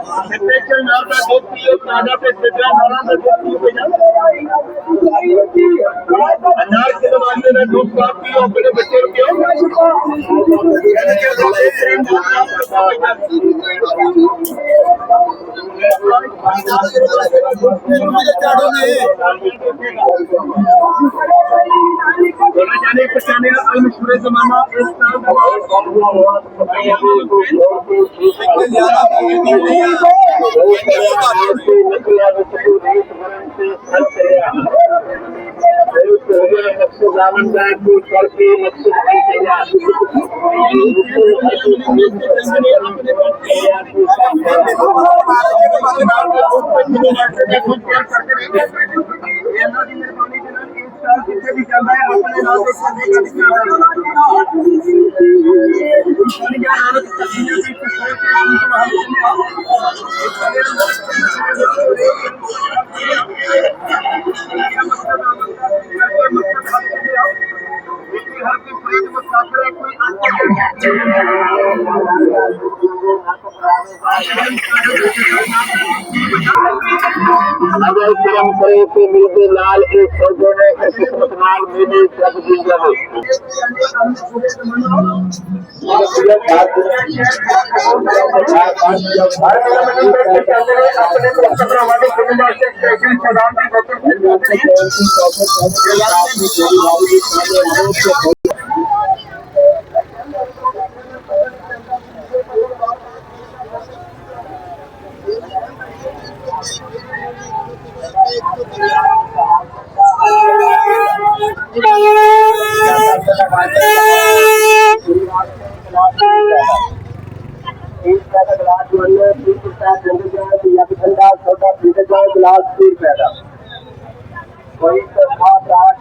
Special नाल का दूध पियो ताजा पे सिद्धरा नाला का दूध पियो बेटा 1000 किलो वाले का दूध का पियो अपने बच्चे को पियो जाने पहचाने मशहूर जमाना जिसे भी चल रहा है अपने नाम अगर कर्म करे तो मिलते लाल एक शब्दों में किस्मत नाल मिले सब दिन जावे गिलास 30 रुपए का कोई तो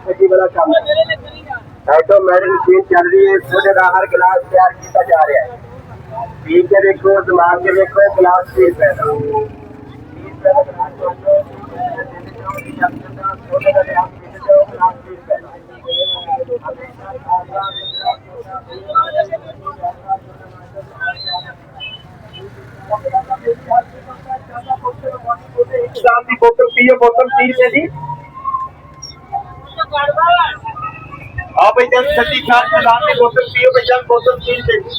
खेती वाला काम ऑटोमेटिक मशीन चल रही है छोटे का हर गिलास तैयार किया जा रहा है पी के देखो दिमाग के देखो गिलास 30 रुपए का 30 रुपए का गिलास छोटे का गिलास 30 रुपए शाम की बोतल पियो बोतल 30 रुपए की हाँ भाई जब ठंडी खाद शाम की बोतल पियो भाई जब बोतल 30 रुपए की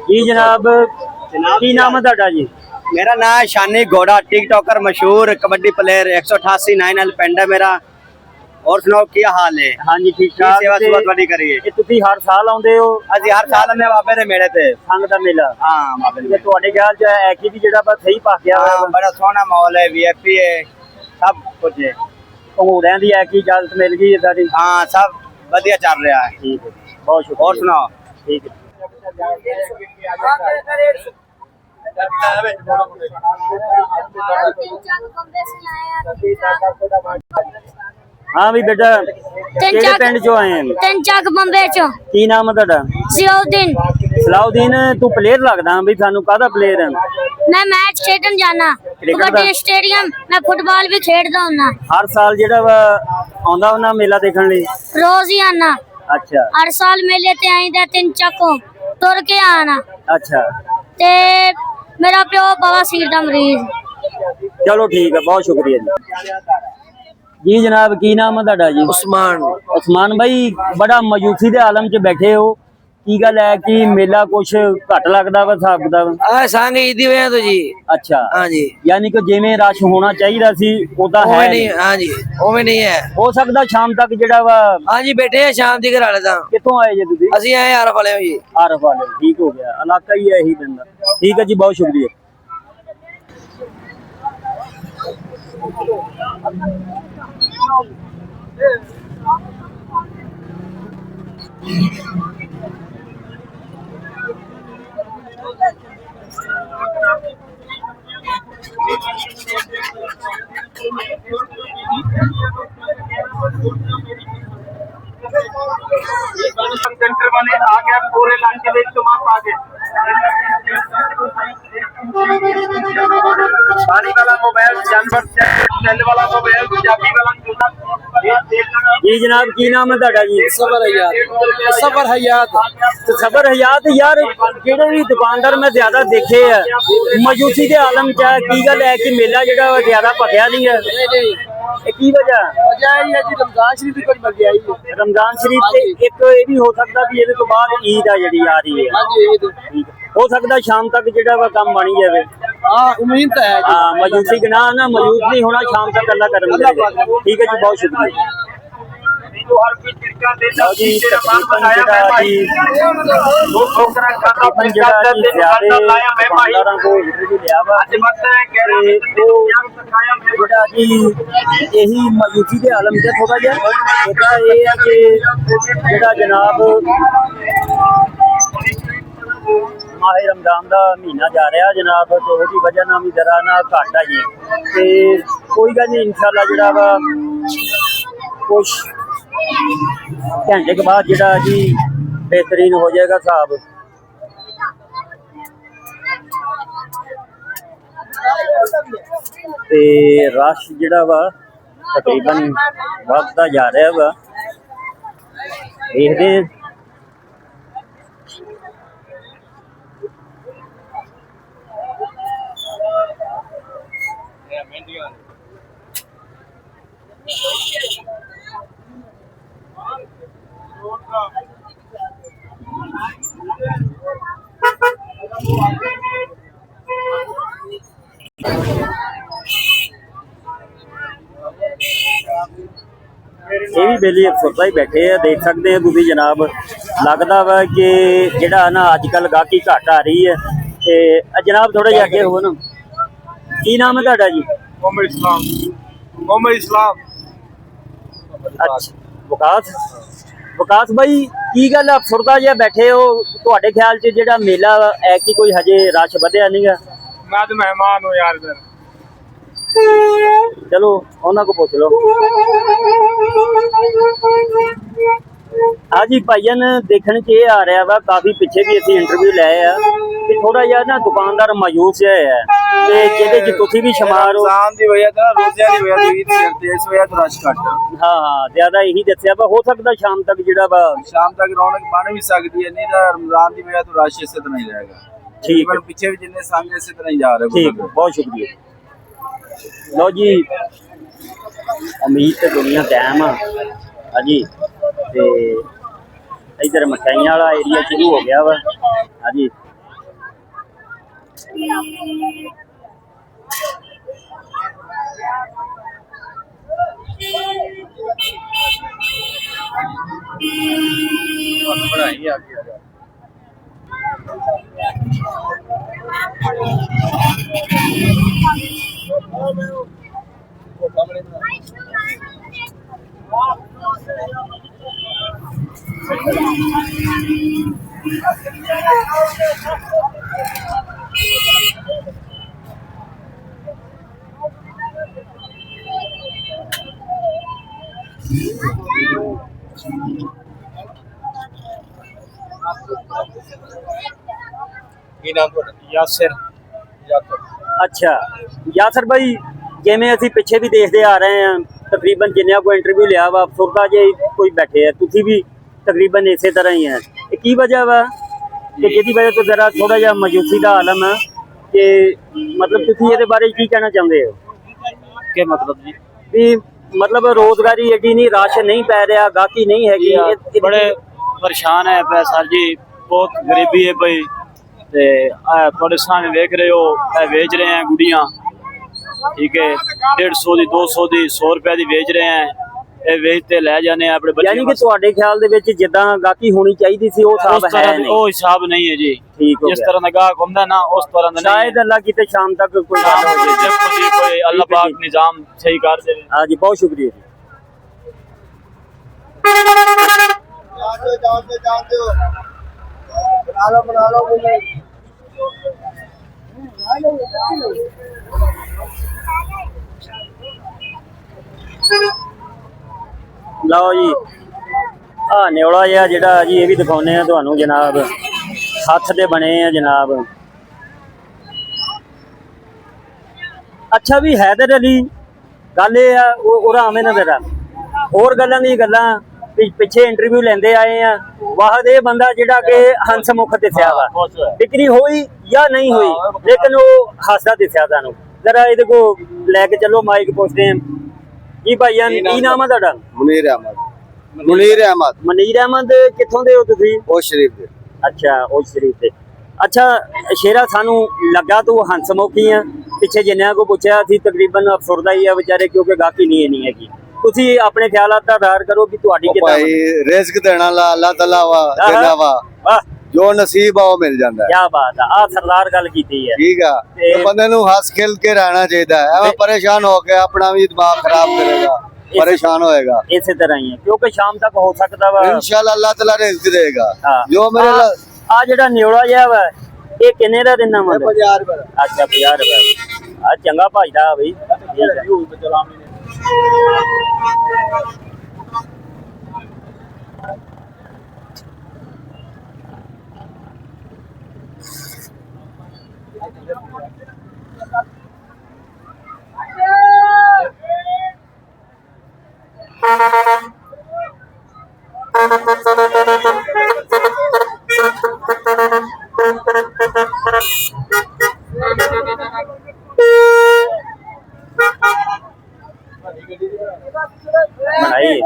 जी जनाब की नाम है ਤੁਹਾਡਾ जी? मेरा नाम है शानी घोड़ा टिकटॉकर मशहूर कबड्डी प्लेयर 188 9L पिंड है मेरा। और सुनाओ क्या हाल है? हाँ जी ठीक ठाक। सेवा सुबह ਤੁਹਾਡੀ ਕਰੀਏ ਤੁਸੀਂ ਹਰ ਸਾਲ ਆਉਂਦੇ ਹੋ? ਅਸੀਂ ਹਰ ਸਾਲ ਆਉਂਦੇ ਬਾਬੇ ਦੇ ਮੇਲੇ ਤੇ ਸੰਗ ਦਾ ਮੇਲਾ। ਹਾਂ ਬਾਬੇ ਦੇ। ਤੁਹਾਡੇ ਖਿਆਲ ਚ ਐਕੀ ਵੀ ਜਿਹੜਾ ਬਸ ਸਹੀ ਪਾ ਗਿਆ ਹਾਂ ਬੜਾ ਸੋਹਣਾ ਮਾਹੌਲ ਹੈ ਵੀਆਈਪੀ ਹੈ ਸਭ ਕੁਝ ਹੈ ਘੋੜਿਆਂ ਦੀ ਐਕੀ ਇਜਾਜ਼ਤ ਮਿਲ ਗਈ ਇਦਾਂ ਦੀ? ਹਾਂ ਸਭ ਵਧੀਆ ਚੱਲ ਰਿਹਾ ਹੈ। ਠੀਕ ਹੈ ਬਹੁਤ ਸ਼ੁਕਰੀਆ। और सुनाओ ठीक है हाँ भी बेटा किहड़े पिंड चो आए हैं? तीन चक बंबे चो। की नाम है तुहाडा? सलाउद्दीन। सलाउद्दीन तू प्लेयर लगदा भी सानू काहदा प्लेयर है? मैं मैच खेडन जाना कबड्डी स्टेडियम मैं फुटबॉल भी खेडदा हुन्ना। हर साल जेड़ा वा आंदा हुन्ना मेला देखण लई? रोज ही आना। अच्छा हर साल मेले ते आईदा तीन चको तुर के आना। अच्छा ते मेरा प्यो बवासीर दा मरीज। चलो ठीक है बहुत शुक्रिया जी। जी जनाब की नाम है तुहाडा जी? उस्मान। उस्मान भाई बड़ा मायूसी दे आलम च बैठे हो की गल है कि मेला कुछ घट लगदा वा हिसाब किताब? संग ईदी वजह तो जी। अच्छा हाँ जी यानी कि जिवें रश होना चाहिए सी ओदा है नहीं? हाँ जी उवें नहीं है। हो सकदा शाम तक जेड़ा वा? हाँ जी बैठे हैं शाम दी घर वाले दा। कित्थों आए जे तुसीं? ਅਸੀਂ ਆਏ ਆਰਫ ਵਾਲੇ ਜੀ। आरफ वाले ठीक हो गया इलाका ही है यही बंदा। ठीक है जी बहुत शुक्रिया। सेंटर वाले आ गए पूरे लाइन के लिए तुम आप आ गए पानी वाला मोबाइल जानवर सेल वाला मोबाइल चाबी वाला जूता जी जनाब की नाम है ਤੁਹਾਡਾ ਜੀ सबर हयात ਤੇ ਸਬਰ ਹਯਾਤ ਯਾਰ ਜਿਹੜੇ ਵੀ ਦੁਕਾਨਦਾਰ ਮੈਂ ਜ਼ਿਆਦਾ ਦੇਖੇ ਆ ਮਜੂਸੀ ਦੇ ਆਲਮ ਚ ਆ। ਕੀ ਗੱਲ ਹੈ ਕਿ ਮੇਲਾ ਜਿਹੜਾ ਉਹ ਜ਼ਿਆਦਾ ਭਖਿਆ ਨਹੀਂ ਹੈ ਇਹ ਕੀ ਵਜ੍ਹਾ वजह यही है जी रमजान शरीफ की कुछ मर्जी आई है ਰਮਜ਼ਾਨ ਸ਼ਰੀਫ ਤੇ ਇੱਕ ਇਹ ਵੀ ਹੋ ਸਕਦਾ ਵੀ ਇਹਦੇ ਤੋਂ ਬਾਅਦ ਈਦ ਆ ਜਿਹੜੀ ਆ ਰਹੀ ਹੈ हाँ जी ईद ਠੀਕ ਹੈ। ਹੋ ਸਕਦਾ ਸ਼ਾਮ ਤੱਕ ਜਿਹੜਾ ਵਾ ਕੰਮ ਬਣੀ ਜਾਵੇ हाँ उम्मीद तो है जी ਹਾਂ ਮਜੂਸੀ ਗਨਾਹ ਨਾ ਮੌਜੂਦ ਨਹੀਂ ਹੋਣਾ ਸ਼ਾਮ ਤੱਕ ਅੱਲਾ ਕਰਮ ਕਰੇਗਾ ਠੀਕ ਹੈ ਜੀ ਬਹੁਤ ਸ਼ੁਕਰੀਆ तो हर कोई चिड़का देता ਲਓ ਜੀ तेरा मान ਤਕਰੀਬਨ बनाया मैं ਜਿਹੜਾ भाई ਜੀ दो ठोकरा खाता ਤਕਰੀਬन ਜਿਹੜਾ ਜੀ ਜ਼ਿਆਦੇ ਦੁਕਾਨਦਾਰਾਂ ਕੋਲ ਇੰਟਰਵਿਊ ਲਿਆ ਵਾ आज मत है कह रहा है ਤੇ ਉਹ सिखाया मैं ਜਿਹੜਾ ਜੀ ਇਹੀ ਮਜੂਸੀ ਦੇ ਆਲਮ ਚ ਥੋੜਾ ਜਿਹਾ ਇਹਦਾ ਇਹ ਹੈ ਕਿ ਜਿਹੜਾ ਜਨਾਬ ਮਾਹ ਰਮਜ਼ਾਨ ਦਾ ਮਹੀਨਾ ਜਾ ਰਿਹਾ ਜਨਾਬ ਤੇ ਉਹਦੀ ਵਜ੍ਹਾ ਨਾਲ ਵੀ ਜ਼ਰਾ ਨਾ ਘੱਟ ਆ ਜੀ ਤੇ ਕੋਈ ਗੱਲ ਨਹੀਂ ਇਨਸ਼ਾਅੱਲਾ ਜਿਹੜਾ ਵਾ ਕੁਛ ਘੰਟੇ ਕੇ ਬਾਅਦ ਜਿਹੜਾ ਜੀ ਬਿਹਤਰੀਨ ਹੋ ਜਾਏਗਾ ਹਿਸਾਬ ਤੇ ਰਸ਼ ਜਿਹੜਾ ਵਾ ਤਕਰੀਬਨ ਵੱਧਦਾ ਜਾ ਰਿਹਾ ਵਾ ਦੇਖਦੇ ਇਹ ਵੀ ਬੇਲੀ ਅਫਸਰਦਾ ਹੀ ਬੈਠੇ ਆ ਦੇਖ ਸਕਦੇ ਆ ਤੁਸੀਂ ਜਨਾਬ ਲੱਗਦਾ ਵਾ ਕਿ ਜਿਹੜਾ ਨਾ ਅੱਜ ਕੱਲ ਗਾਹਕੀ ਘੱਟ ਆ ਰਹੀ ਹੈ ਤੇ ਜਨਾਬ ਥੋੜਾ ਜਿਹਾ ਅੱਗੇ ਹੋ ਨਾ ਕੀ ਨਾਮ ਹੈ ਤੁਹਾਡਾ ਜੀ मोहम्मद इस्लाम ਅੱਛਾ ਵਿਕਾਸ ਭਾਈ ਕੀ ਗੱਲ ਅਫਸਰਦਾ ਜਿਹਾ ਬੈਠੇ ਹੋ ਤੁਹਾਡੇ ਖਿਆਲ 'ਚ ਜਿਹੜਾ ਮੇਲਾ ਹੈ ਕਿ ਕੋਈ ਹਜੇ ਰਸ਼ ਵਧਿਆ ਨਹੀਂਗਾ मैं तो मेहमान हूँ यार इधर ਚਲੋ ਉਹਨਾਂ ਕੋ ਪੁੱਛ ਲਓ ਹਾਂਜੀ ਭਾਈਆਂ ਦੇਖਣ 'ਚ ਇਹ ਆ ਰਿਹਾ ਵਾ ਕਾਫੀ ਪਿੱਛੇ ਵੀ ਅਸੀਂ ਇੰਟਰਵਿਊ ਲਏ ਆ ਕਿ ਥੋੜਾ ਜਿਹਾ ਨਾ ਦੁਕਾਨਦਾਰ ਮਾਯੂਸ ਹੈ ਤੇ ਜਿਹਦੇ 'ਚ ਤੁਸੀਂ ਵੀ ਸ਼ਮਾਰ ਹੋ रमजान की वजह तो रोजे की वजह तो ईद करते हैं इस वजह तो रश घट ਹਾਂ ਹਾਂ ਜ਼ਿਆਦਾ ਇਹੀ ਦੱਸਿਆ ਵਾ ਹੋ ਸਕਦਾ ਸ਼ਾਮ ਤੱਕ ਜਿਹੜਾ ਵਾ शाम तक रौनक बन भी सकती है नहीं तो रमजान की वजह तो रश इस तरह ही रहेगा ठीक है। पीछे भी जितने सामने इसी तरह ही जा रहे ਠੀਕ ਹੈ, ਬਹੁਤ ਸ਼ੁਕਰੀਆ ਲਓ ਜੀ ਉਮੀਦ ਤੇ ਦੁਨੀਆ ਕਾਇਮ ਆ ਹਾਂਜੀ ਤੇ ਇਧਰ ਮਠਿਆਈਆਂ ਵਾਲਾ ਏਰੀਆ ਸ਼ੁਰੂ ਹੋ ਗਿਆ ਵਾ ਹਾਂਜੀ बढ़ाई आगे यासिर ਅੱਛਾ ਯਾਸਰ ਭਾਈ ਜਿਵੇਂ ਅਸੀਂ ਪਿੱਛੇ ਵੀ ਦੇਖਦੇ ਆ ਰਹੇ ਹਾਂ ਤਕਰੀਬਨ ਜਿੰਨਿਆਂ ਕੋਈ ਇੰਟਰਵਿਊ ਲਿਆ ਵਾ ਅਫਸਰਦਾ ਜੇ ਕੋਈ ਬੈਠੇ ਆ ਤੁਸੀਂ ਵੀ ਤਕਰੀਬਨ ਇਸੇ ਤਰ੍ਹਾਂ ਹੀ ਹੈ ਇਹ ਕੀ ਵਜ੍ਹਾ ਵਾ ਕਿ ਜਿਹਦੀ ਵਜ੍ਹਾ ਤੋਂ ਜ਼ਰਾ ਥੋੜਾ ਜਿਹਾ ਮਜੂਸੀ ਦਾ ਆਲਮ ਹੈ ਕਿ ਮਤਲਬ ਤੁਸੀਂ ਇਹਦੇ ਬਾਰੇ ਕੀ ਕਹਿਣਾ ਚਾਹੁੰਦੇ ਹੋ के मतलब जी ਵੀ ਮਤਲਬ ਰੋਜ਼ਗਾਰੀ ਐਡੀ ਨਹੀਂ ਰਸ਼ ਨਹੀਂ ਪੈ ਰਿਹਾ ਗਾਹਕੀ ਨਹੀਂ ਹੈਗੀ बड़े परेशान है पै सर जी बहुत गरीबी है भाई ते थोड़े सामने देख रहे हो बेच रहे हैं गुड़ियाँ ठीक है 150 दी 200 दी 100 रुपए दी बेच रहे हैं ये बेचते ले जाने अपने बच्चे ਯਾਨੀ ਕਿ ਤੁਹਾਡੇ ਖਿਆਲ ਦੇ ਵਿੱਚ ਜਿੱਦਾਂ ਗਾਹਕੀ ਹੋਣੀ ਚਾਹੀਦੀ ਸੀ ਉਹ उस ਹਿਸਾਬ ਹੈ तरह ਨਹੀਂ वो हिसाब नहीं है जी ठीक हो जिस गया। तरह का गाहक होता है ना उस तरह का नहीं ਸ਼ਾਇਦ ਅੱਲਾ ਕਿਤੇ ਸ਼ਾਮ ਤੱਕ ਕੋਈ ਗੱਲ ਹੋ है। ਜਾਏ देखो जी कोई अल्लाह ठीक है पाक निजाम सही कर दे हाँ जी बहुत शुक्रिया जी ਲਓ ਜੀ ਆ ਨਿਉਲਾ ਜਿਹਾ ਜਿਹੜਾ ਜੀ ਇਹ ਵੀ ਦਿਖਾਉਂਦੇ ਆ ਤੁਹਾਨੂੰ ਜਨਾਬ, ਹੱਥ ਦੇ ਬਣੇ ਆ ਜਨਾਬ। ਅੱਛਾ ਵੀ ਹੈਦਰ ਅਲੀ ਗੱਲ ਇਹ ਆ ਉਹਦਾ ਆਵੇਂ ਨਾ ਤੇਰਾ ਹੋਰ ਗੱਲਾਂ ਦੀ ਗੱਲਾਂ ਪਿੱਛੇ ਇੰਟਰਵਿਊ ਲੈਂਦੇ ਆਏ ਆ। ਵਾਹਦ ਇਹ ਬੰਦਾ ਜਿਹੜਾ ਕਿ ਹੰਸਮੁਖ ਦਿਸਿਆ ਵਾ, ਵਿਕਰੀ ਹੋਈ ਜਾਂ ਨਹੀਂ ਹੋਈ ਲੇਕਿਨ ਉਹ ਹੱਸਦਾ ਦਿਸਿਆ ਤੁਹਾਨੂੰ। ਜਰਾ ਇਹਦੇ ਕੋ ਲੈ ਕੇ ਚੱਲੋ ਮਾਈਕ, ਪੁੱਛਦੇ ਆ ਜੀ ਭਾਈਆਂ ਕੀ ਨਾਮ ਆ ਤੁਹਾਡਾ? ਮੁਨੀਰ ਅਹਿਮਦ। ਮੁਨੀਰ ਅਹਿਮਦ। ਮਨੀਰ ਅਹਿਮਦ ਕਿੱਥੋਂ ਦੇ ਹੋ ਤੁਸੀਂ? ਉਹ ਸ਼ਰੀਫ ਦੇ। ਅੱਛਾ ਉਹ ਸ਼ਰੀਫ ਦੇ। ਅੱਛਾ ਸ਼ੇਰਾ ਸਾਨੂੰ ਲੱਗਾ ਤੂੰ ਹੰਸਮੁਖੀ ਆ, ਪਿੱਛੇ ਜਿੰਨਿਆਂ ਕੋ ਪੁੱਛਿਆ ਸੀ ਤਕਰੀਬਨ ਅਫਸਰਦਾ ਹੀ ਆ ਵਿਚਾਰੇ ਕਿਉਂਕਿ ਗਾਹਕੀ ਨਹੀਂ ਹੈਗੀ। ਤੁਸੀਂ ਆਪਣੇ ਖਿਆਲਾਤ ਦਾ ਜ਼ਾਹਿਰ ਕਰੋ ਕਿ ਤੁਹਾਡੀ ਕਿੱਦਾਂ? ਭਾਈ ਰਿਜ਼ਕ ਦੇਣਾ ਅੱਲਾਹ ਤਾਲਾ ਵਾ ਦੇਣਾ ਵਾ, ਵਾਹ ਜੋ ਨਸੀਬ ਆ ਉਹ ਮਿਲ ਜਾਂਦਾ ਹੈ। ਕੀ ਬਾਤ ਆ ਸਰਦਾਰ ਗੱਲ ਕੀਤੀ ਹੈ। ਠੀਕ ਆ, ਤੇ ਬੰਦੇ ਨੂੰ ਹੱਸ ਖੇਲ ਕੇ ਰਹਿਣਾ ਚਾਹੀਦਾ ਹੈ। ਐਵੇਂ ਪਰੇਸ਼ਾਨ ਹੋ ਕੇ ਆਪਣਾ ਵੀ ਦਿਮਾਗ ਖਰਾਬ ਕਰੇਗਾ, ਪਰੇਸ਼ਾਨ ਹੋਏਗਾ। ਇਸੇ ਤਰ੍ਹਾਂ ਹੀ ਹੈ ਕਿਉਂਕਿ ਸ਼ਾਮ ਤੱਕ ਹੋ ਸਕਦਾ ਵਾ ਇਨਸ਼ਾਅੱਲਾ ਅੱਲਾਹ ਤਾਲਾ ਰਿਜ਼ਕ ਦੇਗਾ। ਜੋ ਮੇਰੇ ਆ ਜਿਹੜਾ ਨਿਉਲਾ ਜਿਹਾ ਵਾ ਇਹ ਕਿੰਨੇ ਦਾ ਦਿਨਾ ਵਾ? 50 ਰੁਪਏ। ਅੱਛਾ 50 ਰੁਪਏ। ਆ ਚੰਗਾ ਭਾਜਦਾ ਬਈ। ਬਣਾਈ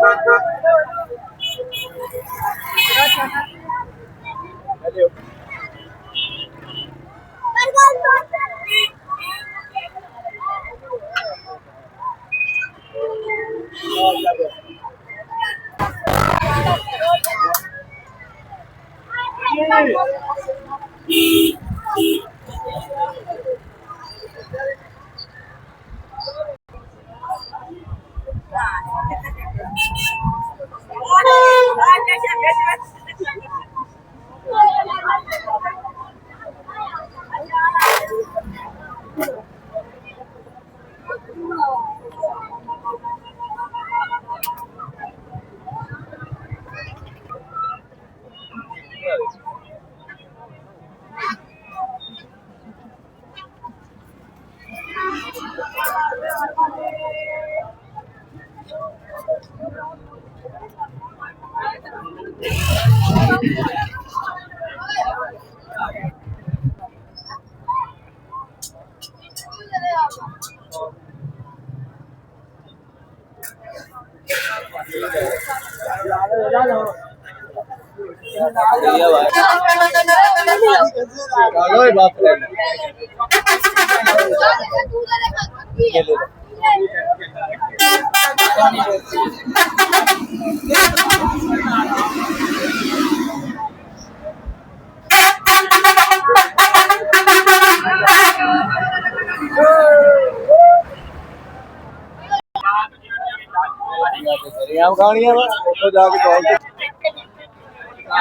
ਖਾਣੀਆਂ ਵਾ ਉੱਥੋਂ ਜਾ ਕੇ ਕਾਲ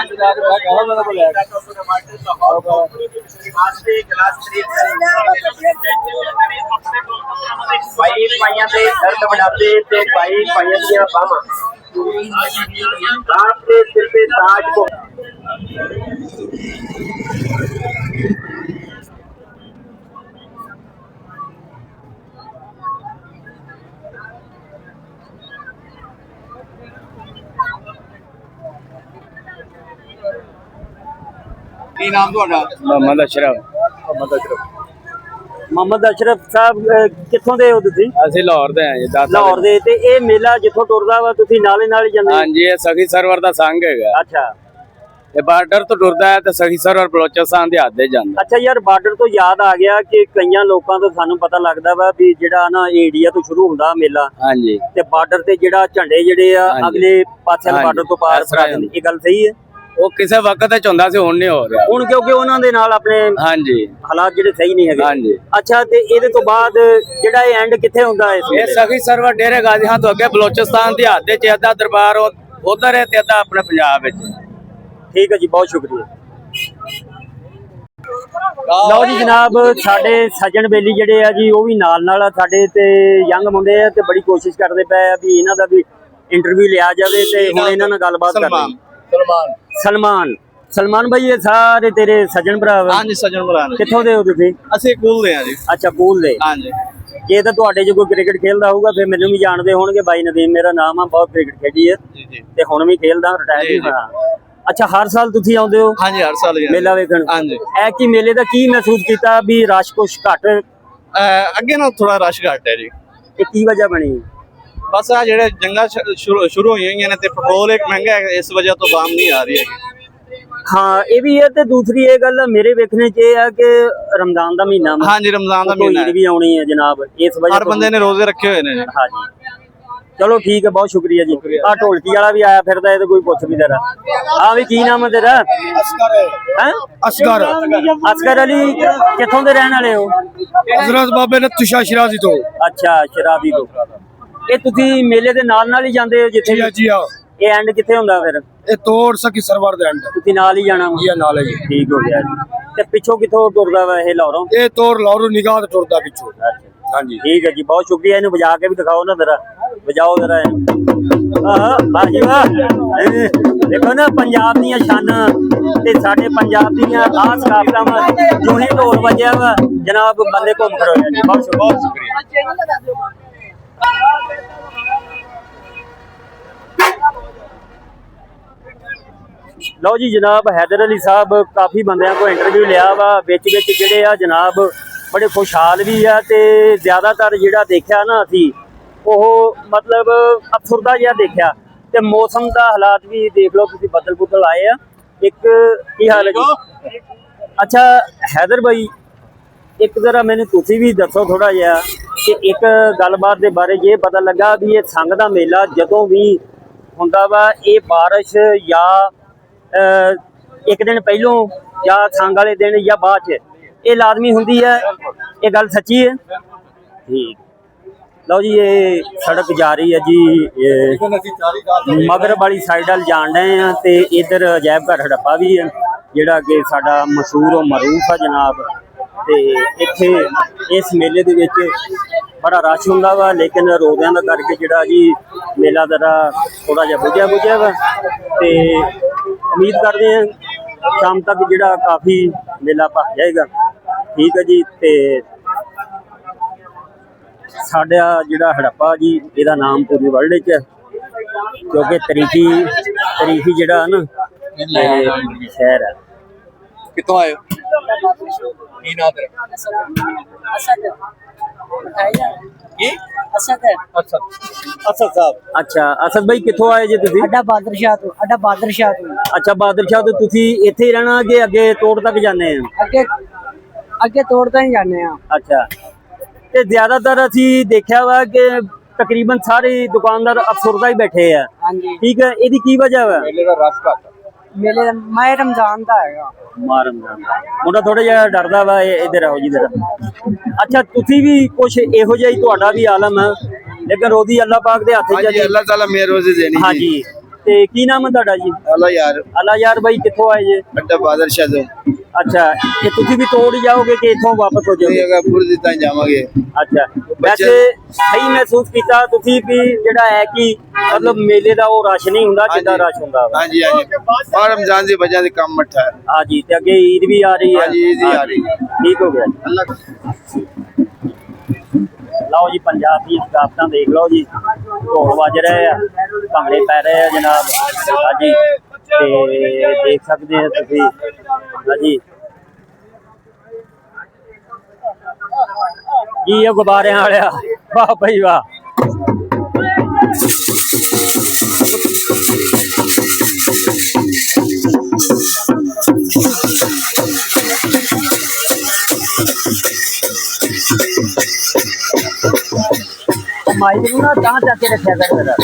ਤੇ ਜਾ ਕੇ ਮੈਂ ਕਹਾਂ ਮੇਰੇ ਕੋਲ ਲੈ ਭਾਈ ਭਾਈਆਂ ਦੇ ਦਰਦ ਵਡਾਉਂਦੇ ਤੇ ਭਾਈ ਭਾਈਆਂ ਦੀਆਂ ਬਾਹਾਂ ਰਾਤ ਦੇ ਸਿਰ ਤੇ ਤਾਜ ਕੋ ਕੀ ਨਾਮ ਤੁਹਾਡਾ? ਮੁਹੰਮਦ ਅਸ਼ਰਫ। ਮੁਹੰਮਦ ਅਸ਼ਰਫ ਸਾਹਿਬ ਕਿੱਥੋਂ ਦੇ ਹੋ ਤੁਸੀਂ? ਅਸੀਂ ਲਾਹੌਰ ਦੇ ਹਾਂ ਜੀ। ਲਾਹੌਰ ਦੇ। ਤੇ ਇਹ ਮੇਲਾ ਜਿੱਥੋਂ ਟੁਰਦਾ ਵਾ ਤੁਸੀਂ ਨਾਲੇ ਨਾਲ ਹੀ ਜਾਂਦੇ? ਹਾਂਜੀ ਇਹ ਸਖੀ ਸਰਵਰ ਦਾ ਸੰਘ ਹੈਗਾ। ਅੱਛਾ ਇਹ ਬਾਰਡਰ ਤੋਂ ਟੁਰਦਾ ਹੈ ਤੇ ਸਖੀ ਸਰਵਰ ਬਲੋਚਿਸਤਾਨ ਦੇ ਹੱਥ ਦੇ ਜਾਂਦਾ। ਅੱਛਾ ਯਾਰ ਬਾਰਡਰ ਤੋਂ ਯਾਦ ਆ ਗਿਆ ਕਿ ਕਈਆਂ ਲੋਕਾਂ ਤੋਂ ਸਾਨੂੰ ਪਤਾ ਲੱਗਦਾ ਵਾ ਵੀ ਜਿਹੜਾ ਨਾ ਏਰੀਆ ਤੋਂ ਸ਼ੁਰੂ ਹੁੰਦਾ ਮੇਲਾ ਹਾਂਜੀ ਤੇ ਬਾਰਡਰ ਤੇ ਜਿਹੜਾ ਝੰਡੇ ਜਿਹੜੇ ਆ ਅਗਲੇ ਪਾਸੇ ਵਾਲੇ ਬਾਰਡਰ ਤੋਂ ਪਾਰ ਕਰਾ ਦਿੰਦੇ। ਇਹ ਗੱਲ ਸਹੀ ਹੈ? ਉਹ ਕਿਸੇ ਵਕਤ ਚ ਹੁੰਦਾ ਸੀ, ਹੁਣ ਨਹੀਂ ਹੋ ਰਿਹਾ। ਹੁਣ ਕਿਉਂਕਿ ਉਹਨਾਂ ਦੇ ਨਾਲ ਆਪਣੇ ਹਾਂਜੀ ਹਾਲਾਤ ਜਿਹੜੇ ਸਹੀ ਨਹੀਂ ਹੈਗੇ। ਹਾਂਜੀ। ਅੱਛਾ ਤੇ ਇਹਦੇ ਤੋਂ ਬਾਅਦ ਜਿਹੜਾ ਇਹ ਐਂਡ ਕਿੱਥੇ ਹੁੰਦਾ ਇਸ ਇਹ ਸਖੀ ਸਰਵਰ ਡੇਰੇ ਗਾਜ਼ੀ ਖਾਨ ਤੋਂ ਅੱਗੇ ਬਲੋਚਿਸਤਾਨ ਦੇ ਹੱਥ ਦੇ ਚ ਅੱਧਾ ਦਰਬਾਰ ਉਧਰ ਹੈ ਤੇ ਅੱਧਾ ਆਪਣੇ ਪੰਜਾਬ ਵਿੱਚ। ਠੀਕ ਹੈ ਜੀ, ਬਹੁਤ ਸ਼ੁਕਰੀਆ। ਲਓ ਜੀ ਜਨਾਬ, ਸਾਡੇ ਸੱਜਣ ਬੇਲੀ ਜਿਹੜੇ ਆ ਜੀ ਉਹ ਵੀ ਨਾਲ ਨਾਲ ਸਾਡੇ ਤੇ ਯੰਗ ਮੁੰਡੇ ਆ ਤੇ ਬੜੀ ਕੋਸ਼ਿਸ਼ ਕਰਦੇ ਪਏ ਆ ਵੀ ਇਹਨਾਂ ਦਾ ਵੀ ਇੰਟਰਵਿਊ ਲਿਆ ਜਾਵੇ ਤੇ ਹੁਣ ਇਹਨਾਂ ਨਾਲ ਗੱਲਬਾਤ ਕਰਦੇ। ਸਲਮਾਨ ਸਲਮਾਨ ਭਾਈ ਇਹ ਸਾਰੇ ਤੇਰੇ ਸੱਜਣ ਭਰਾ ਵਾ? ਹਾਂਜੀ ਸੱਜਣ ਭਰਾ ਨੇ। ਕਿੱਥੋਂ ਦੇ ਹੋ ਤੁਸੀਂ? ਅਸੀਂ ਕੂਲ ਦੇ ਆ ਜੀ। ਅੱਛਾ ਕੂਲ ਦੇ। ਹਾਂਜੀ ਜੇ ਤਾਂ ਤੁਹਾਡੇ ਜੋ ਕੋਈ ਕ੍ਰਿਕਟ ਖੇਲਦਾ ਹੋਊਗਾ ਫਿਰ ਮੈਨੂੰ ਵੀ ਜਾਣਦੇ ਹੋਣਗੇ। ਬਾਈ ਨਦੀਮ ਮੇਰਾ ਨਾਮ ਆ, ਬਹੁਤ ਕ੍ਰਿਕਟ ਖੇਡੀ ਹੈ ਜੀ ਜੀ। ਤੇ ਹੁਣ ਵੀ ਖੇਲਦਾ, ਰਿਟਾਇਰ ਵੀ ਹੋਇਆ। ਅੱਛਾ ਹਰ ਸਾਲ ਤੁਸੀਂ ਆਉਂਦੇ ਹੋ ਹਾਂਜੀ ਹਰ ਸਾਲ ਮੇਲਾ ਵੇਖਣ? ਹਾਂਜੀ। ਇਹ ਕੀ ਮੇਲੇ ਦਾ ਕੀ ਮਹਿਸੂਸ ਕੀਤਾ ਵੀ ਰਸ਼ ਕੁਛ ਘੱਟ? ਅੱਗੇ ਨਾਲ ਥੋੜਾ ਰਸ਼ ਘੱਟ ਹੈ ਜੀ। ਇਹ ਕੀ ਵਜ੍ਹਾ ਬਣੀ? ਬਸ ਆ ਜਿਹੜੇ ਜੰਗਾਂ ਸ਼ੁਰੂ ਹੋਈਆਂ ਨੇ ਤੇ ਪੈਟਰੋਲ ਇੱਕ ਮਹਿੰਗਾ ਹੈ, ਇਸ ਵਜ੍ਹਾ ਤੋਂ ਦਾਮ ਨਹੀਂ ਆ ਰਹੀ ਹੈਗੀ। ਹਾਂ ਇਹ ਵੀ ਹੈ ਤੇ ਦੂਸਰੀ ਇਹ ਗੱਲ ਮੇਰੇ ਵੇਖਣੇ 'ਚ ਇਹ ਆ ਕਿ ਰਮਜ਼ਾਨ ਦਾ ਮਹੀਨਾ ਵਾ। ਹਾਂਜੀ ਰਮਜ਼ਾਨ ਦਾ ਉਤੋਂ ਮਹੀਨਾ ਈਦ ਹੈ, ਵੀ ਆਉਣੀ ਹੈ ਜਨਾਬ, ਇਸ ਵਜ੍ਹਾ ਹਰ ਬੰਦੇ ਨੇ ਰੋਜ਼ੇ ਰੱਖੇ ਹੋਏ ਨੇ ਜੀ। ਹਾਂਜੀ ਚਲੋ ਠੀਕ ਹੈ, ਬਹੁਤ ਸ਼ੁਕਰੀਆ ਜੀ। ਆ ਢੋਲਕੀ ਵਾਲਾ ਵੀ ਆਇਆ ਫਿਰਦਾ, ਇਹ ਤੇ ਕੋਈ ਪੁੱਛ ਵੀ ਤੇਰਾ। ਆ ਵੀ ਕੀ ਨਾਮ ਹੈ ਤੇਰਾ? ਹੈਂ? ਅਸਗਰ ਅਲੀ। ਕਿੱਥੋਂ ਦੇ ਰਹਿਣ ਵਾਲੇ ਹੋ? हजरत बाबे ने तुषा शिराजी तो ਅੱਛਾ ਸ਼ਰਾਬੀ ਤੋਂ। ਇਹ ਤੁਸੀਂ ਮੇਲੇ ਦੇ ਨਾਲ ਨਾਲ ਹੀ ਜਾਂਦੇ ਹੋ ਜਿੱਥੇ ਵੀ? जी हाँ ਇਹ ਐਂਡ ਕਿੱਥੇ ਹੁੰਦਾ ਫਿਰ? ये तोड़ सकी सरवर दे अंडर ਤੁਸੀਂ ਨਾਲ ਹੀ ਜਾਣਾ ਵਾ? ये नाल है जी। ਠੀਕ ਹੋ ਗਿਆ ਜੀ। ਤੇ ਪਿੱਛੋਂ ਕਿੱਥੋਂ ਟੁਰਦਾ ਵਾ ਇਹ ਲਾਹੌਰੋਂ? ये तोड़ लाहौर निगाह ते टुरदा पिछो। हाँ जी ਠੀਕ ਹੈ ਜੀ, ਬਹੁਤ ਸ਼ੁਕਰੀਆ। ਇਹਨੂੰ ਵਜਾ ਕੇ ਵੀ ਦਿਖਾਓ ਨਾ ਜ਼ਰਾ, ਵਜਾਓ ਜ਼ਰਾ ਇਹਨੂੰ। ਵਾਹ ਜੀ ਵਾਹ। ਦੇਖੋ ਨਾ ਪੰਜਾਬ ਦੀਆਂ ਸ਼ਾਨਾਂ ਤੇ ਸਾਡੇ ਪੰਜਾਬ ਦੀਆਂ ਖਾਸ ਕਾਫਤਾਂ ਵਾ। ਜੋ ਹੀ ਢੋਲ ਵੱਜਿਆ ਵਾ ਜਨਾਬ ਬੰਦੇ ਘੁੰਮ ਖੜੋਇਆ ਜੀ। ਬਹੁਤ ਸ਼ੁਕਰੀਆ। ਲਓ ਜੀ ਜਨਾਬ ਹੈਦਰ ਅਲੀ ਸਾਹਿਬ ਕਾਫੀ ਬੰਦਿਆਂ ਕੋਲ ਇੰਟਰਵਿਊ ਲਿਆ ਵਾ। ਵਿੱਚ ਜਿਹੜੇ ਆ ਜਨਾਬ ਬੜੇ ਖੁਸ਼ਹਾਲ ਵੀ ਆ ਤੇ ਜ਼ਿਆਦਾਤਰ ਜਿਹੜਾ ਦੇਖਿਆ ਨਾ ਅਸੀਂ ਉਹ ਮਤਲਬ ਅਫਸਰਦਾ ਜਿਹਾ ਦੇਖਿਆ। ਤੇ ਮੌਸਮ ਦਾ ਹਾਲਾਤ ਵੀ ਦੇਖ ਲਓ ਤੁਸੀਂ, ਬੱਦਲ ਬੁੱਦਲ ਆਏ ਆ। ਇੱਕ ਕੀ ਹਾਲ ਹੈ ਜੀ? ਅੱਛਾ ਹੈਦਰ ਭਾਈ ਇੱਕ ਜ਼ਰਾ ਮੈਨੂੰ ਤੁਸੀਂ ਵੀ ਦੱਸੋ ਥੋੜਾ ਜਿਹਾ ਕਿ ਇੱਕ ਗੱਲਬਾਤ ਦੇ ਬਾਰੇ ਜੇ ਪਤਾ ਲੱਗਾ ਵੀ ਇਹ ਸੰਗ ਦਾ ਮੇਲਾ ਜਦੋਂ ਵੀ ਹੁੰਦਾ ਵਾ ਇਹ ਬਾਰਿਸ਼ ਜਾਂ ਇੱਕ ਦਿਨ ਪਹਿਲੋਂ ਜਾਂ ਸੰਗ ਵਾਲੇ ਦਿਨ ਜਾਂ ਬਾਅਦ 'ਚ ਇਹ ਲਾਜ਼ਮੀ ਹੁੰਦੀ ਹੈ। ਇਹ ਗੱਲ ਸੱਚੀ ਹੈ? ਠੀਕ। ਲਓ ਜੀ ਇਹ ਸੜਕ ਜਾ ਰਹੀ ਹੈ ਜੀ ਮਗਰਬ ਵਾਲੀ ਸਾਈਡ ਵੱਲ ਜਾਣ ਰਹੇ ਆ ਤੇ ਇੱਧਰ ਅਜਾਇਬ ਘਰ ਹੜੱਪਾ ਵੀ ਹੈ ਜਿਹੜਾ ਕਿ ਸਾਡਾ ਮਸ਼ਹੂਰ ਉਹ ਮਰੂਫ ਆ ਜਨਾਬ। ਤੇ ਇੱਥੇ ਇਸ ਮੇਲੇ ਦੇ ਵਿੱਚ ਬੜਾ ਰਸ਼ ਹੁੰਦਾ ਵਾ, ਲੇਕਿਨ ਰੋਜ਼ਿਆਂ ਦਾ ਕਰਕੇ ਜਿਹੜਾ ਜੀ ਮੇਲਾ ਜ਼ਰਾ ਥੋੜਾ ਜਿਹਾ ਬੁਝਿਆ ਵਾ। ਤੇ ਉਮੀਦ ਕਰਦੇ ਹਾਂ ਸ਼ਾਮ ਤੱਕ ਜਿਹੜਾ ਕਾਫੀ ਮੇਲਾ ਭਰ ਜਾਏਗਾ। ਠੀਕ ਹੈ ਜੀ। ਤੇ ਸਾਡਾ ਜਿਹੜਾ ਹੜੱਪਾ ਜੀ ਇਹਦਾ ਨਾਮ ਪੂਰੀ ਵਰਲਡ 'ਚ ਕਿਉਂਕਿ ਤਰੀਖੀ ਜਿਹੜਾ ਨਾ ਸ਼ਹਿਰ ਹੈ। ਕਿੱਥੋਂ ਆਏ ਹੋ? ਕੀ ਨਾਮ ਤੇਰਾ? ਅਸਦ ਸਾਹਿਬ। ਅੱਛਾ ਅਸਦ ਭਾਈ ਕਿੱਥੋਂ ਆਏ ਜੀ ਤੁਸੀਂ? ਅੱਡਾ ਬਾਦਰਸ਼ਾਹ ਤੋਂ। ਅੱਛਾ ਬਾਦਰਸ਼ਾਹ ਤੋਂ। ਤੁਸੀਂ ਇੱਥੇ ਹੀ ਰਹਿਣਾ ਕਿ ਅੱਗੇ ਤੋੜ ਤੱਕ ਜਾਂਦੇ ਆ? ਅੱਗੇ ਤੋੜ ਤਾਂ ਹੀ ਜਾਂਦੇ ਆ। ਅੱਛਾ ਤੇ ਜ਼ਿਆਦਾਤਰ ਅਸੀਂ ਦੇਖਿਆ ਵਾ ਕਿ ਤਕਰੀਬਨ ਸਾਰੇ ਦੁਕਾਨਦਾਰ ਅਫਸਰਦਾ ਹੀ ਬੈਠੇ ਆ। ਹਾਂਜੀ ਠੀਕ ਹੈ, ਇਹਦੀ ਕੀ ਵਜ੍ਹਾ ਵਾ? ਮੇਲੇ ਦਾ ਰਸ਼ ਘੱਟ। ਮੇਲੇ ਦਾ ਮਾਹ ਰਮਜ਼ਾਨ ਦਾ ਹੈਗਾ। ਮੁੰਡਾ ਥੋੜਾ ਜਿਹਾ ਡਰਦਾ ਵਾ। ਇੱਧਰ ਆਓ ਜੀ ਜ਼ਰਾ। ਅੱਛਾ ਤੁਸੀਂ ਵੀ ਕੁਛ ਇਹੋ ਜਿਹਾ ਹੀ ਤੁਹਾਡਾ ਵੀ ਆਲਮ ਹੈ, ਲੇਕਿਨ ਰੋਜ਼ੀ ਅੱਲਾਹ ਪਾਕ ਦੇ ਹੱਥ 'ਚ ਹੈ ਜੀ। अल्लाह ताला मेरे रोजे देनी हाँ जी। ਤੇ ਕੀ ਨਾਮ ਹੈ ਤੁਹਾਡਾ ਜੀ? अल्लाह यार ਅਲਾ ਯਾਰ ਭਾਈ ਕਿੱਥੋਂ ਆਏ ਜੇ? अड्डा बादशाह तो ਅੱਛਾ ਇਹ ਤੁਸੀਂ ਵੀ ਤੋੜ ਹੀ ਜਾਓਗੇ ਕਿ ਇੱਥੋਂ ਵਾਪਸ ਹੋ ਜਾਓਗੇ? अगर पूरी ताई जावांगे। ਅੱਛਾ ਵੈਸੇ ਸਹੀ ਮਹਿਸੂਸ ਕੀਤਾ ਤੁਸੀਂ ਵੀ ਜਿਹੜਾ ਹੈ ਕਿ ਮਤਲਬ ਮੇਲੇ ਦਾ ਉਹ ਰਸ਼ ਨਹੀਂ ਹੁੰਦਾ ਜਿੱਦਾਂ ਰਸ਼ ਹੁੰਦਾ ਵਾ? हाँ जी हाँ जी और रमजान की वजह से कम मठा है। हाँ जी। ਤੇ ਅੱਗੇ ਈਦ ਵੀ ਆ ਰਹੀ ਹੈ। हाँ जी ईद ही आ रही है। ਠੀਕ ਹੋ ਗਿਆ। अल्लाह ਲਓ ਜੀ ਪੰਜਾਬ ਦੀ ਸਕਾਫਤਾਂ ਦੇਖ ਲਓ ਜੀ, ਢੋਲ ਵੱਜ ਰਹੇ ਆ, ਭੰਗੜੇ ਪੈ ਰਹੇ ਆ ਜਨਾਬ। ਹਾਂਜੀ ਤੇ ਦੇਖ ਸਕਦੇ ਆ ਤੁਸੀਂ। ਹਾਂਜੀ ਕੀ ਇਹ ਗੁਬਾਰਿਆਂ ਵਾਲਿਆ, ਵਾਹ ਭਾਈ ਵਾਹ। ਮਾਈਕ ਨੂੰ ਨਾ ਤਾਂ ਚੱਕ ਕੇ ਰੱਖਿਆ ਕਰ ਮੇਰਾ।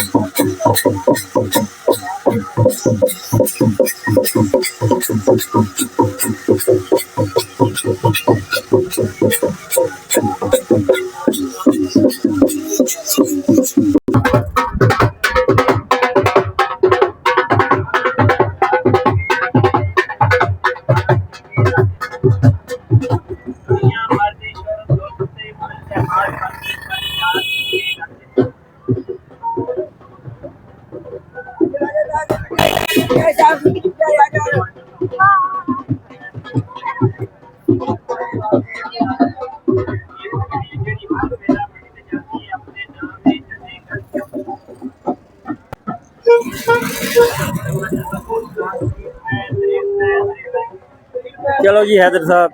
ਚਲੋ ਜੀ ਹੈਦਰ ਸਾਹਿਬ।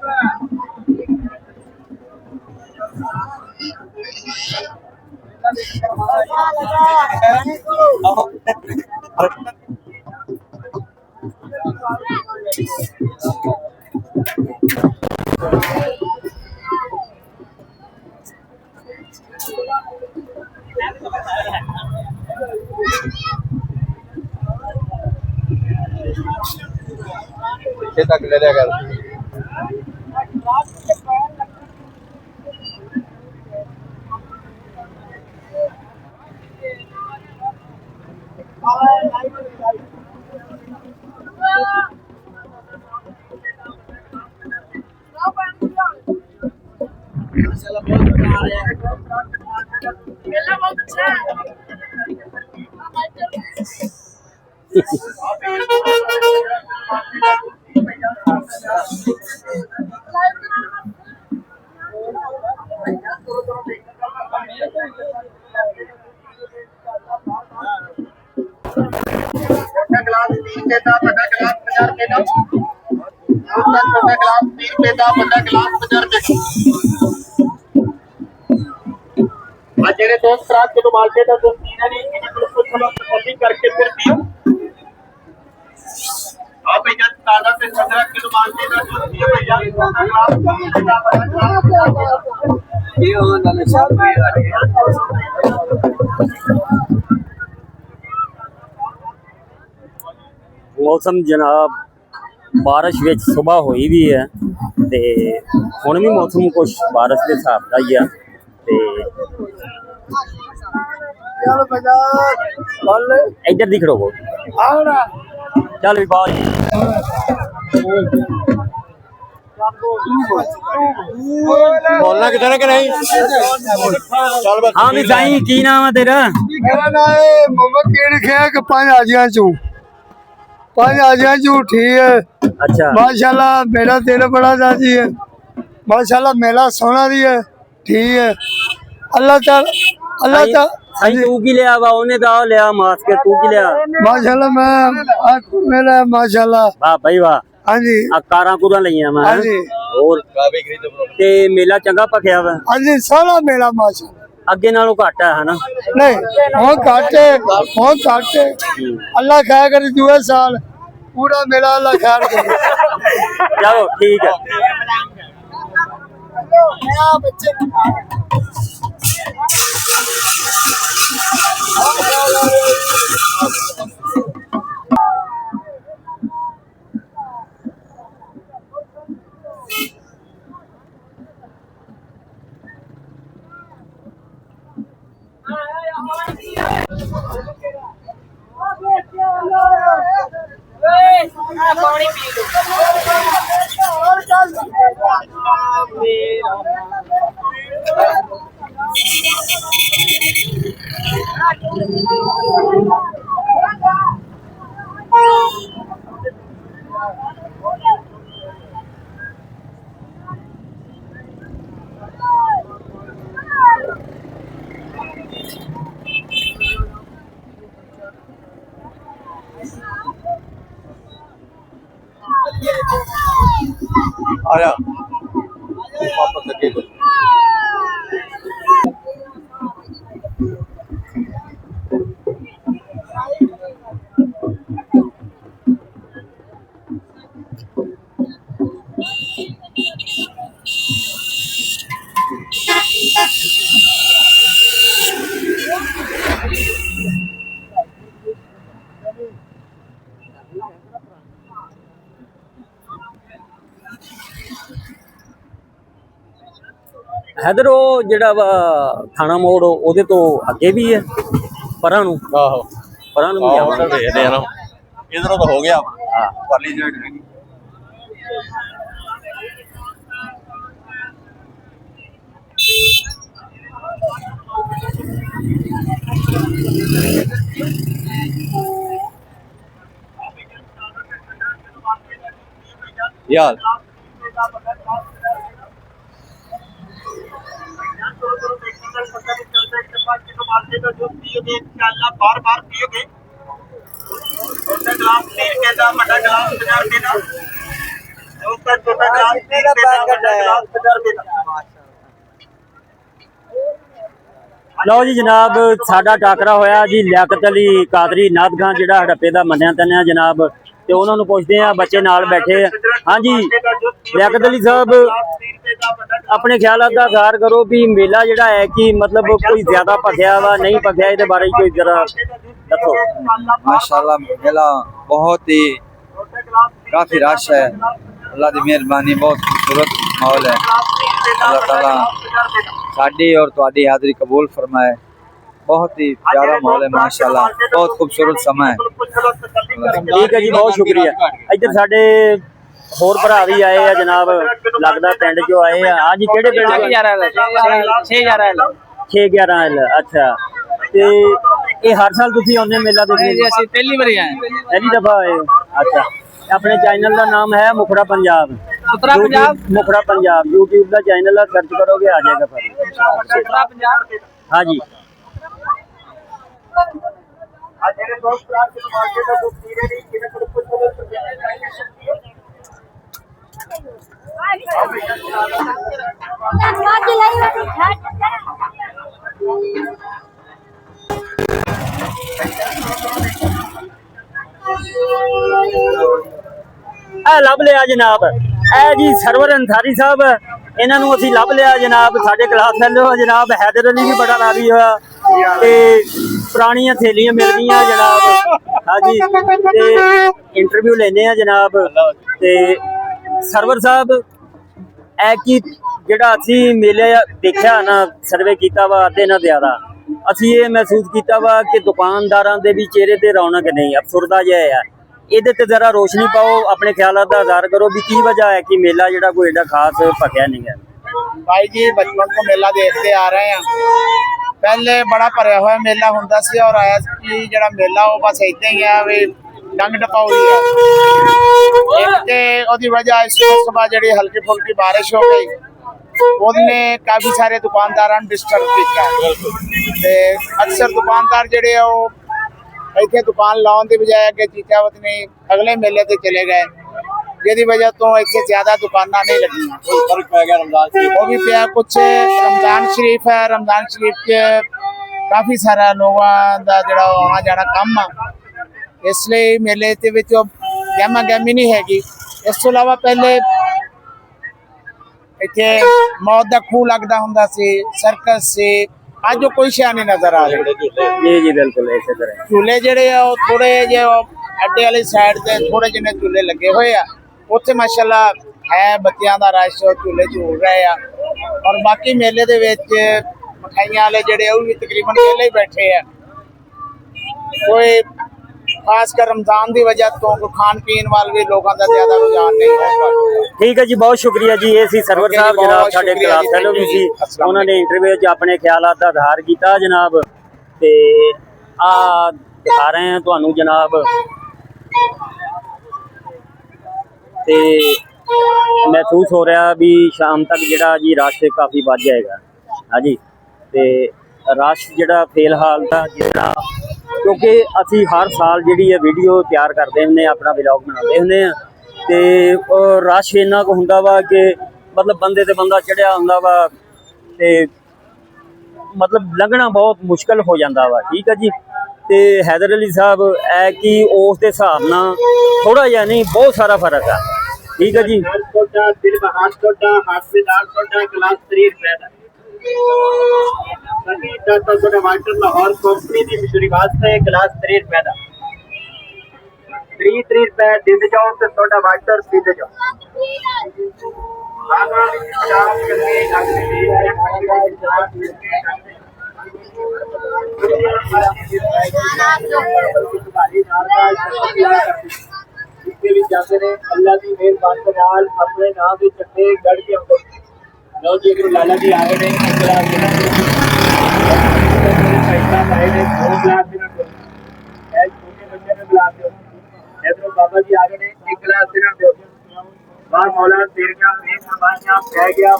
पीछे तक ले जाएगा। गिलास 30 रुपए का, बड़ा गिलास 50 रुपए का। छोटा गिलास 30 रुपए का, बड़ा गिलास 50 रुपए का। आज जेडे दोस्त रात को मालटे का जो पीना नहीं, इन्हें बिल्कुल थोड़ा तसल्ली करके फिर पियो। आप भैया ताजा से 15 किलो मालटे का दूध पियो भैया। छोटा गिलास 30 रुपए का, बड़ा गिलास 50 रुपए का। मौसम जनाब बारिश विच सुबह हुई भी है ते हुण भी मौसम कुछ बारिश के हिसाब का ही है ते इधर दिख रहो चल भी बाहर बोलना किधर है कि नहीं? चल बस। हाँ भी साईं की नाम है तेरा? मेरा नाम है मोहम्मद कीड़ खे के 5 हाजियां चू ठीक है। अच्छा माशाल्लाह मेरा तेरा बड़ा दादी है। माशाल्लाह मेला सोना दी है ठीक है। अल्लाह साईं तू की लिया वा ओने दा लिया मास के तू की लिया माशाल्लाह मैं मेरा माशाल्लाह वाह भाई वाह। हाँ जी कारां कुरां लईयां मैं हाँ जी और ते मेला चंगा पखिया वा हाँ जी सोना मेला माशाल्लाह अगे नालों घट है ना? नहीं हो घट अल्लाह खैर करे दूसरे साल पूरा मेला अल्लाह खैर करे। चलो ठीक है। आया वापस लगे हैदर वो जेड़ा वा थाना मोड़ ओदे तो अगे भी है परां नूं? आहो परां नूं भी आवांगे। देखते हैं ना इधरों तो हो गया वाली साइड यार बार बार पियोगे छोटा गिलास 30 रुपए का, बड़ा गिलास 50 रुपए का। ਲਓ ਜੀ ਜਨਾਬ, ਸਾਡਾ ਟਾਕਰਾ ਹੋਇਆ ਜੀ ਲਿਆਕਤ ਅਲੀ ਕਾਦਰੀ ਨਾਦਗਾਂ, ਜਿਹੜਾ ਹੜੱਪੇ ਦਾ ਮੰਨਿਆ ਤੰਨਿਆ ਜਨਾਬ, ਤੇ ਉਹਨਾਂ ਨੂੰ ਪੁੱਛਦੇ ਆ, ਬੱਚੇ ਨਾਲ ਬੈਠੇ ਆ। ਹਾਂਜੀ ਲਿਆਕਤ ਅਲੀ ਸਾਹਿਬ, ਆਪਣੇ ਖਿਆਲਾਂ ਦਾ ਇਜ਼ਹਾਰ ਕਰੋ ਵੀ ਮੇਲਾ ਜਿਹੜਾ ਹੈ ਕਿ ਮਤਲਬ ਕੋਈ ਜ਼ਿਆਦਾ ਭਖਿਆ ਵਾ ਨਹੀਂ ਭਖਿਆ, ਇਹਦੇ ਬਾਰੇ ਕੋਈ ਜ਼ਰਾ ਦੱਸੋ। माशाल्लाह मेला बहुत ही काफी रश है, अल्लाह की मेहरबानी, बहुत खूबसूरत माहौल है। अल्लाह ताला साड़ी और तुहाडी हाज़री कबूल फरमाए। बहुत ही प्यारा माहौल है माशाल्लाह, बहुत खूबसूरत समय है। ठीक है जी, बहुत शुक्रिया। इधर साडे ਹੋਰ ਭਰਾ ਵੀ ਆਏ ਆ ਜਨਾਬ, ਲੱਗਦਾ ਪਿੰਡ ਚੋਂ ਆਏ ਆ। ਹਾਂਜੀ ਕਿਹੜੇ ਪਿੰਡ ਚੋਂ? 611 ਅੱਛਾ। ਤੇ ਇਹ ਹਰ ਸਾਲ ਤੁਸੀਂ ਆਉਂਦੇ ਮੇਲਾ ਦੇਖਣ? ਜੀ ਅਸੀਂ ਪਹਿਲੀ ਵਾਰੀ ਆਏ, ਪਹਿਲੀ ਦਫਾ ਆਏ ਹੋ? ਅੱਛਾ। ਆਪਣੇ ਚੈਨਲ ਦਾ ਨਾਮ ਹੈ ਮੁਖੜਾ ਪੰਜਾਬ, ਮੁਖੜਾ ਪੰਜਾਬ, ਮੁਖੜਾ ਪੰਜਾਬ YouTube ਦਾ ਚੈਨਲ ਹੈ, ਸਰਚ ਕਰੋਗੇ ਆ ਜਾਏਗਾ ਫਿਰ। ਮੁਖੜਾ ਪੰਜਾਬ। हाँ जी। ਲੱਭ ਲਿਆ ਜਨਾਬ, ਇਹ ਜੀ ਸਰਵਰ ਅੰਸਾਰੀ ਸਾਹਿਬ, ਇਹਨਾਂ ਨੂੰ ਅਸੀਂ ਲੱਭ ਲਿਆ ਜਨਾਬ। ਸਾਡੇ ਕਲਾਸ ਫੈਲੋ ਜਨਾਬ, ਹੈਦਰ ਅਲੀ ਵੀ ਬੜਾ ਰਾਜ਼ੀ ਹੋਇਆ ਤੇ ਪੁਰਾਣੀਆਂ ਥੇਲੀਆਂ ਮਿਲ ਗਈਆਂ ਜਨਾਬ। ਹਾਂਜੀ ਤੇ ਇੰਟਰਵਿਊ ਲੈਂਦੇ ਆ ਜਨਾਬ। ਤੇ ਸਰਵਰ ਸਾਹਿਬ, ਇਹ ਕੀ ਜਿਹੜਾ ਅਸੀਂ ਮੇਲੇ ਦੇਖਿਆ ਨਾ, ਸਰਵੇ ਕੀਤਾ ਵਾ ਅੱਧੇ ਨਾਲ ਜ਼ਿਆਦਾ, ਅਸੀਂ ਇਹ ਮਹਿਸੂਸ ਕੀਤਾ ਵਾ ਕਿ ਦੁਕਾਨਦਾਰਾਂ ਦੇ ਵੀ ਚਿਹਰੇ ਤੇ ਰੌਣਕ ਨਹੀਂ, ਅਫਸੁਰਦਾ ਜਿਹਾ ਆ। ਇਹਦੇ ਤੇ ਜ਼ਰਾ ਰੋਸ਼ਨੀ ਪਾਓ, ਆਪਣੇ ਖਿਆਲਾਂ ਦਾ ਇਜ਼ਹਾਰ ਕਰੋ ਵੀ ਕੀ ਵਜ੍ਹਾ है कि मेला ਜਿਹੜਾ ਕੋਈ ਏਡਾ ਖਾਸ ਭਖਿਆ नहीं है। भाई जी बचपन को मेला देखते आ रहे हैं, पहले बड़ा भरिया हुआ मेला ਹੁੰਦਾ ਸੀ और आया कि ਜਿਹੜਾ ਮੇਲਾ ਉਹ ਬਸ ਇਦਾਂ ਹੀ ਆ ਵੀ ਡੰਗ ਟਪਾਉ ਹੀ ਆ। ਇੱਕ ਤੇ ਉਹਦੀ ਵਜ੍ਹਾ ਇਸ ਤੋਂ ਬਾਅਦ ਜਿਹੜੀ ਹਲਕੀ ਫੁਲਕੀ ਬਾਰਿਸ਼ ਹੋ ਗਈ, ਉਹਨੇ ਕਾਫੀ ਸਾਰੇ ਦੁਕਾਨਦਾਰਾਂ ਨੂੰ ਡਿਸਟਰਬ ਕੀਤਾ ਤੇ ਅਕਸਰ ਦੁਕਾਨਦਾਰ ਜਿਹੜੇ ਆ ਉਹ ਇੱਥੇ ਦੁਕਾਨ ਲਾਉਣ ਦੀ ਬਜਾਏ ਅੱਗੇ ਚੀਚਾ ਵਤਨੀ ਅਗਲੇ ਮੇਲੇ ਤੇ ਚਲੇ ਗਏ, ਜਿਹਦੀ ਵਜ੍ਹਾ ਤੋਂ ਇੱਥੇ ਜ਼ਿਆਦਾ ਦੁਕਾਨਾਂ ਨਹੀਂ ਲੱਗੀਆਂ। ਫਰਕ ਪੈ ਗਿਆ ਰਮਜ਼ਾਨ ਸ਼ਰੀਫ, ਉਹ ਵੀ ਪਿਆ ਕੁਛ। ਰਮਜ਼ਾਨ ਸ਼ਰੀਫ ਹੈ, ਰਮਜ਼ਾਨ ਸ਼ਰੀਫ 'ਚ ਕਾਫੀ ਸਾਰਾ ਲੋਕਾਂ ਦਾ ਜਿਹੜਾ ਆਉਣਾ ਜਾਣਾ ਕੰਮ ਆ, ਇਸ ਲਈ ਮੇਲੇ ਦੇ ਵਿੱਚ ਗਹਿਮਾ ਗਹਿਮੀ ਨਹੀਂ ਹੈਗੀ। ਇਸ ਤੋਂ ਇਲਾਵਾ ਪਹਿਲੇ ਇੱਥੇ ਮੌਤ ਦਾ ਖੂਹ ਲੱਗਦਾ ਹੁੰਦਾ ਸੀ, ਸਰਕਸ ਸੀ, ਅੱਜ ਉਹ ਕੋਈ ਸ਼ੈ ਨਹੀਂ ਨਜ਼ਰ ਆ ਰਹੀ। ਜੀ ਜੀ ਬਿਲਕੁਲ ਇਸੇ ਤਰ੍ਹਾਂ ਝੂਲੇ ਜਿਹੜੇ ਆ ਉਹ ਥੋੜੇ ਜਿਹੇ ਅੱਡੇ ਵਾਲੀ ਸਾਈਡ ਤੇ ਥੋੜੇ ਜਿਹੇ ਝੂਲੇ ਲੱਗੇ ਹੋਏ ਆ, ਉੱਥੇ ਮਾਸ਼ਾਅੱਲਾ ਹੈ ਬੱਚਿਆਂ ਦਾ ਰਸ਼, ਝੂਲੇ ਝੂਲ ਰਹੇ ਆ। ਔਰ ਬਾਕੀ ਮੇਲੇ ਦੇ ਵਿੱਚ ਮਠਾਈਆਂ ਵਾਲੇ ਜਿਹੜੇ ਉਹ ਵੀ ਤਕਰੀਬਨ ਵਿਹਲੇ ਹੀ ਬੈਠੇ ਆ। ਕੋਈ ਖਾਸ ਕਰ ਰਮਜ਼ਾਨ ਦੀ ਵਜ੍ਹਾ ਤੋਂ ਕੋਈ ਖਾਣ ਪੀਣ ਵੱਲ ਵੀ ਲੋਕਾਂ ਦਾ ਜ਼ਿਆਦਾ ਰੁਝਾਨ ਨਹੀਂ ਹੈ। ਠੀਕ ਹੈ ਜੀ, ਬਹੁਤ ਸ਼ੁਕਰੀਆ ਜੀ। ਇਹ ਸੀ ਸਰਵਰ ਸਾਹਿਬ ਜਨਾਬ, ਸਾਡੇ ਕਲਾਸ ਫੈਲੋ ਵੀ ਸੀ, ਉਹਨਾਂ ਨੇ ਇੰਟਰਵਿਊ 'ਚ ਆਪਣੇ ਖਿਆਲਾਂ ਦਾ ਇਜ਼ਹਾਰ ਕੀਤਾ ਜਨਾਬ। ਤੇ ਆ ਦਿਖਾ ਰਹੇ ਹਾਂ ਤੁਹਾਨੂੰ ਜਨਾਬ, ਤੇ ਮਹਿਸੂਸ ਹੋ ਰਿਹਾ ਵੀ ਸ਼ਾਮ ਤੱਕ ਜਿਹੜਾ ਜੀ ਰਸ਼ ਕਾਫੀ ਵੱਧ ਜਾਏਗਾ। ਹਾਂਜੀ ਤੇ ਰਸ਼ ਜਿਹੜਾ ਫਿਲਹਾਲ ਦਾ ਜਿਹੜਾ, ਕਿਉਂਕਿ ਅਸੀਂ ਹਰ ਸਾਲ ਜਿਹੜੀ ਹੈ ਵੀਡੀਓ ਤਿਆਰ ਕਰਦੇ ਹੁੰਦੇ ਹਾਂ, ਆਪਣਾ ਵਲੌਗ ਬਣਾਉਂਦੇ ਹੁੰਦੇ ਹਾਂ, ਤੇ ਰਸ਼ ਇੰਨਾ ਕੁ ਹੁੰਦਾ ਵਾ ਕਿ ਮਤਲਬ ਬੰਦੇ ਤੇ ਬੰਦਾ ਚੜਿਆ ਹੁੰਦਾ ਵਾ, ਤੇ ਮਤਲਬ ਲੰਘਣਾ ਬਹੁਤ ਮੁਸ਼ਕਲ ਹੋ ਜਾਂਦਾ ਵਾ। ਠੀਕ ਹੈ ਜੀ। ਤੇ ਹੈਦਰ ਅਲੀ ਸਾਹਿਬ, ਇਹ ਕਿ ਉਸ ਦੇ ਹਿਸਾਬ ਨਾਲ ਥੋੜਾ ਜਿਹਾ ਨਹੀਂ, ਬਹੁਤ ਸਾਰਾ ਫਰਕ ਆ। ਠੀਕ ਹੈ ਜੀ। लाहौर कंपनी की शुरुआत से गिलास 30 रुपए का 30 रुपए दिंद जाओ तो थोड़ा वाटर पीते जाओ। अल्लाह की मेहरबानी अपने नाम के चट्टे गढ़ के लो जी लाला जी आ गए बाबा जी आ गए एक गिलास दिना दो बाहर मौला तेरिया मेहरबानियां कह गया